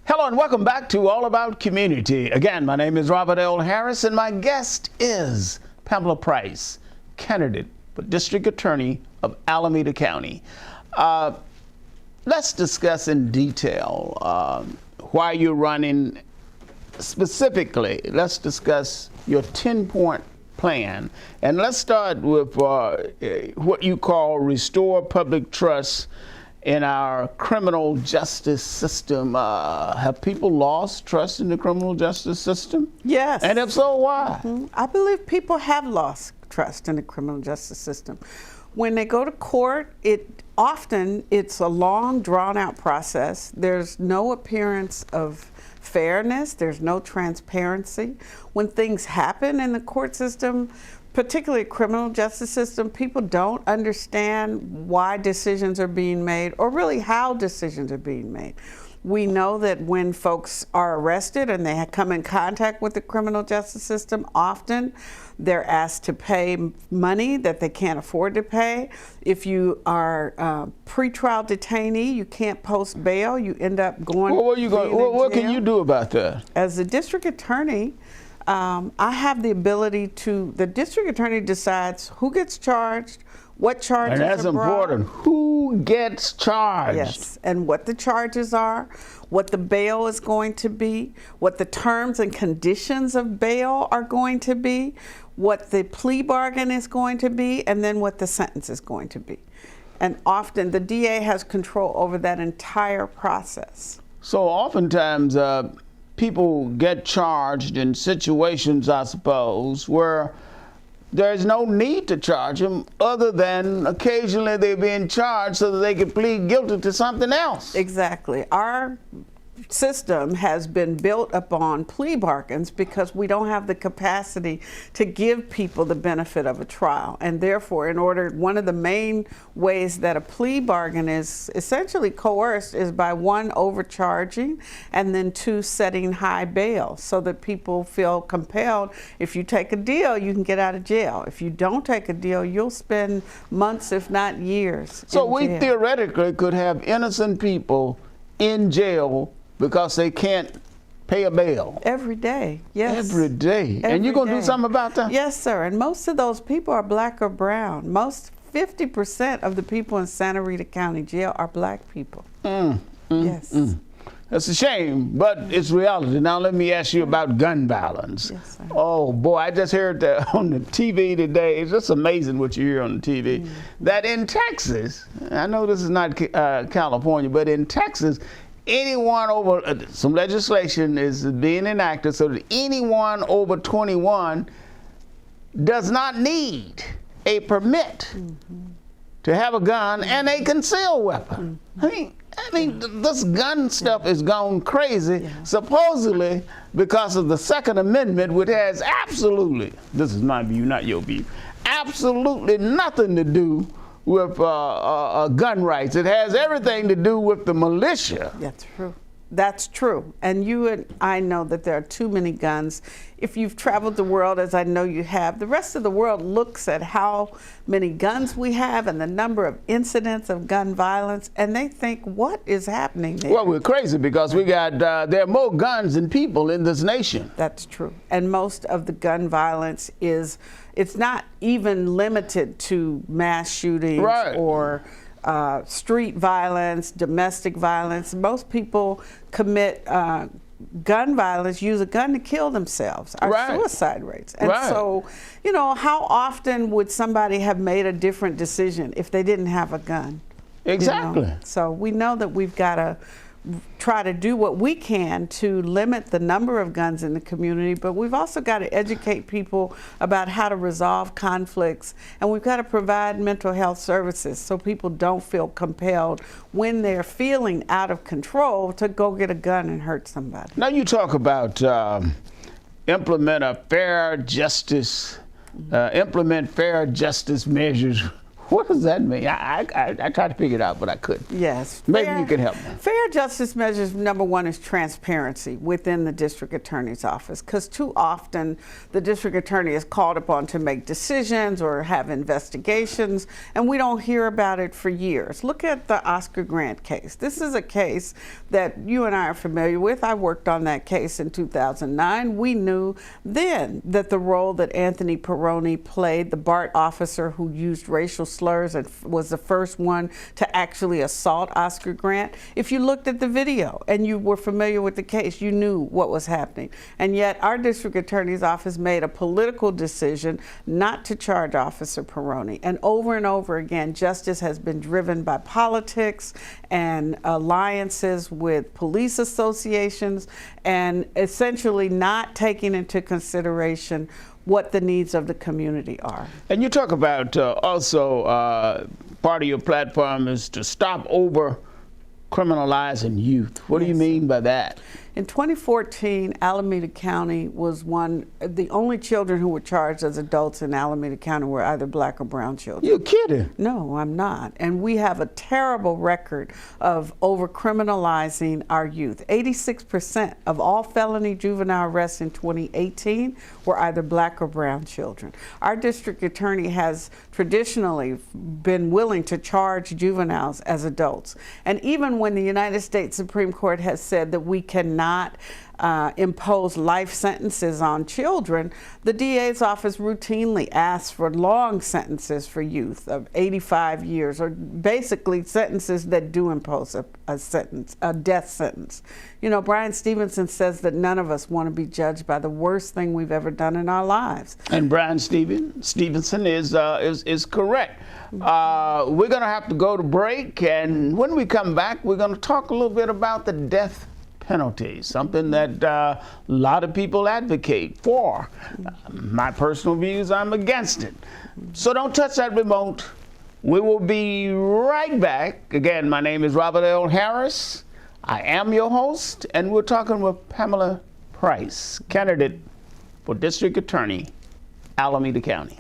Hello and welcome back to All About Community. Again, my name is Robert L. Harris and my guest is Pamela Price, candidate for District Attorney of Alameda County. Let's discuss in detail why you're running. Specifically, let's discuss your 10-point plan. And let's start with what you call restore public trust in our criminal justice system. Have people lost trust in the criminal justice system? Yes. And if so, why? I believe people have lost trust in the criminal justice system. When they go to court, it's a long, drawn-out process. There's no appearance of fairness. There's no transparency. When things happen in the court system, particularly criminal justice system, people don't understand why decisions are being made or really how decisions are being made. We know that when folks are arrested and they come in contact with the criminal justice system, often they're asked to pay money that they can't afford to pay. If you are a pretrial detainee, you can't post bail. You end up going. Well, what can you do about that? As a district attorney, I have the ability the district attorney decides who gets charged, what charges are brought. And that's important. Who gets charged? Yes, and what the charges are, what the bail is going to be, what the terms and conditions of bail are going to be, what the plea bargain is going to be, and then what the sentence is going to be. And often the DA has control over that entire process. So oftentimes people get charged in situations, I suppose, where there's no need to charge them other than occasionally they're being charged so that they can plead guilty to something else. Exactly. Our system has been built upon plea bargains because we don't have the capacity to give people the benefit of a trial. And therefore, one of the main ways that a plea bargain is essentially coerced is by one, overcharging, and then two, setting high bail so that people feel compelled. If you take a deal, you can get out of jail. If you don't take a deal, you'll spend months, if not years. So we theoretically could have innocent people in jail because they can't pay a bail. Every day, yes. Every day. And you're going to do something about that? Yes, sir. And most of those people are black or brown. 50% of the people in Santa Rita County Jail are black people. Yes. That's a shame, but it's reality. Now let me ask you about gun violence. Yes, sir. Oh boy, I just heard that on the TV today. It's just amazing what you hear on the TV. That in Texas, I know this is not California, but in Texas, anyone over, some legislation is being enacted so that anyone over 21 does not need a permit to have a gun and a concealed weapon. I mean, this gun stuff is gone crazy, supposedly because of the Second Amendment, which has absolutely, this is my view, not your view, absolutely nothing to do with gun rights. It has everything to do with the militia. That's true. That's true. And you and I know that there are too many guns. If you've traveled the world, as I know you have, the rest of the world looks at how many guns we have and the number of incidents of gun violence, and they think, what is happening there? Well, we're crazy because there are more guns than people in this nation. That's true. And most of the gun violence it's not even limited to mass shootings or street violence, domestic violence. Most people commit gun violence, use a gun to kill themselves, our suicide rates. And so, how often would somebody have made a different decision if they didn't have a gun? Exactly. So we know that we've got to try to do what we can to limit the number of guns in the community, but we've also got to educate people about how to resolve conflicts, and we've got to provide mental health services so people don't feel compelled when they're feeling out of control to go get a gun and hurt somebody. Now you talk about implement fair justice measures What does that mean? I tried to figure it out, but I couldn't. Yes. Maybe you can help me. Fair justice measures, number one, is transparency within the district attorney's office, because too often the district attorney is called upon to make decisions or have investigations, and we don't hear about it for years. Look at the Oscar Grant case. This is a case that you and I are familiar with. I worked on that case in 2009. We knew then that the role that Anthony Perrone played, the BART officer who used racial slurs and was the first one to actually assault Oscar Grant. If you looked at the video and you were familiar with the case, you knew what was happening. And yet our district attorney's office made a political decision not to charge Officer Perrone. And over again, justice has been driven by politics and alliances with police associations, and essentially not taking into consideration what the needs of the community are. And you talk about also part of your platform is to stop over criminalizing youth. What do you mean by that? In 2014, Alameda County was the only children who were charged as adults in Alameda County were either black or brown children. You're kidding. No, I'm not. And we have a terrible record of over-criminalizing our youth. 86% of all felony juvenile arrests in 2018 were either black or brown children. Our district attorney has traditionally been willing to charge juveniles as adults. And even when the United States Supreme Court has said that we cannot impose life sentences on children, the DA's office routinely asks for long sentences for youth of 85 years, or basically sentences that do impose a death sentence. You know, Brian Stevenson says that none of us want to be judged by the worst thing we've ever done in our lives. And Brian Stevenson is correct. We're going to have to go to break, and when we come back, we're going to talk a little bit about the death penalty, something that a lot of people advocate for. My personal views, I'm against it. So don't touch that remote. We will be right back. Again, my name is Robert L. Harris. I am your host, and we're talking with Pamela Price, candidate for District Attorney, Alameda County.